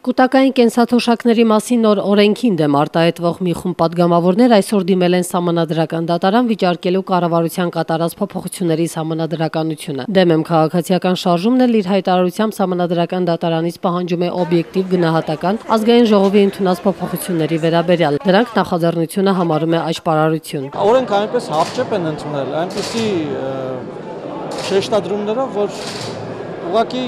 Կուտակային կենսաթոշակների մասին նոր օրենքին դեմ արտահայտվող մի խումբ պատգամավորներ այսօր դիմել են Սահմանադրական դատարան վիճարկելու կառավարության կատարած փոփոխությունների սահմանադրականությունը։ Դեմ եմ քաղաքացիական շարժումն էլ իր հայտարարությամբ Սահմանադրական դատարանից պահանջում է օբյեկտիվ գնահատական Ազգային ժողովի ընդունած փոփոխությունների վերաբերյալ։ Դրանք նախաձեռնությունը համարում է աճպարարություն։ Օրենքը այնպես հապճեպ են ընդունել, այնպիսի շեշտադրումներով, որ ուղղակի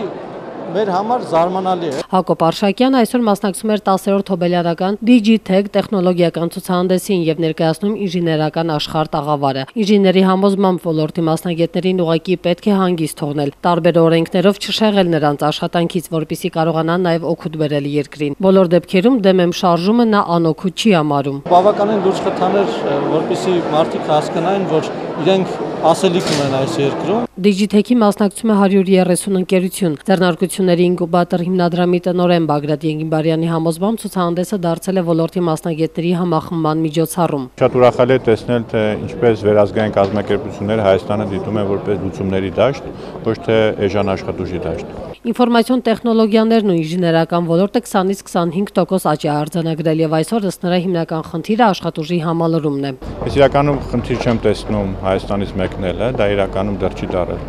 մեր համար զարմանալի է։ Հակոբ Արշակյանը այսօր մասնակցում էր 10-րդ հոբելյանական DigiTech տեխնոլոգիական ցուցահանդեսին եւ ներկայացնում ինժեներական աշխարհ տաղավարը։ Ինժեների համոզմամբ ոլորտի մասնագետներին ուղղակի պետք է հանգիստ թողնել, տարբեր օրենքներով չշեղել նրանց աշխատանքից, որպեսզի կարողանան նաեւ օգուտ բերել երկրին։ Բոլոր դեպքերում դեմ եմ շարժումը նա անօգուտ չի համարում։ Բավականին լուրջ խթաներ, որպեսզի մարդիկ հասկանային, որ իրենք ասելիք ունեն այս երկրում։ DigiTech-ի մասնակցում է 130 ընկերություն։ Ձեռնարկությունների ինկուբատոր հիմնադրամի տնօրեն Բագրատ Ենգիբարյանի համոզմամբ ցուցահանդեսը դարձել է ոլորտի մասնագետների համախմբման միջոցառում։ Շատ ուրախալի է տեսնել, թե ինչպես վերազգային կազմակերպությունները Հայաստանը դիտում են որպես լուծումների դաշտ, ոչ թե էժան աշխատուժի դաշտ։ Ինֆորմացիոն տեխնոլոգիաներն ու ինժեներական ոլորտը 20-ից 25% աճ է արձանագրել եւ այսօր ըստ նրա հիմնական խնդիրը աշխատուժի համալրումն է։ Ես իրականում խնդիր չեմ տեսնում Հայաստանից մեկնելը, դա իրականում դեռ չի դարել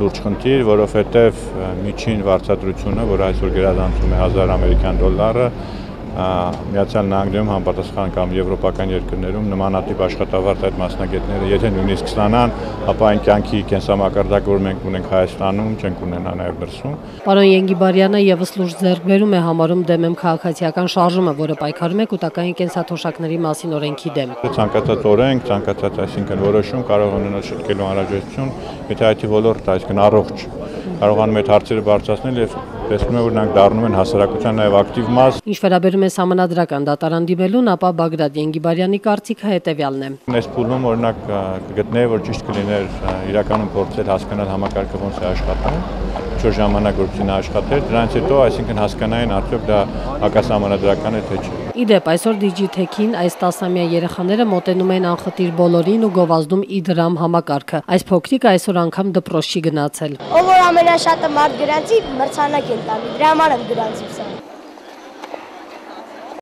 լուրջ խնդիր, որովհետեւ միջին վարձատրությունը, որը այսօր գերազանցում է 1000 ամերիկյան դոլարը, Միացյալ Նահանգներում համապատասխան կամ եվրոպական երկրներում նմանատիպ աշխատավարձ այդ մասնագետները, եթե նույնիսկ ստանան, ապա այն կյանքի կենսամակարդակը, որ մենք ունենք Հայաստանում, չենք ունենա նաև դրսում։ Պարոն Ենգիբարյանը եւս լուրջ ձեռքբերում է համարում դեմ եմ քաղաքացիական շարժումը, որը պայքարում է կուտակային կենսաթոշակների մասին օրենքի դեմ։ Ցանկացած օրենք, ցանկացած այսինքն որոշում կարող ունենալ շտկելու անհրաժեշտություն, եթե IT ոլորտը, այսինքն առողջ, կարողանում է այդ հարցերը բարձրացնել եւ տեսնում է, որ նրանք դառնում են հասարակության նաև ակտիվ մաս։ Ինչ վերաբերում է Սահմանադրական դատարան դիմելուն, ապա Բագրատ Ենգիբարյանի կարծիքը հետևյալն է։ Այս փուլում օրինակ կգտնեի, որ ճիշտ կլիներ իրականում փորձել հասկանալ համակարգը ոնց է աշխատում, ինչ-որ ժամանակ գործին աշխատել, դրանից հետո այսինքն հասկանային արդյոք դա հակասահմանադրական է թե չէ։ Իդեպ այսօր DigiTech-ին այս 10-ամյա երեխաները մոտենում են անխտիր բոլորին ու գովազդում իդրամ համակարգը։ Այս փոքրիկը այսօր անգամ դպրոց չի գնացել։ Ով որ ամենաշատը մարդ գրանցի, մրցանակ են տալի, դրա համար եմ գրանցում սա։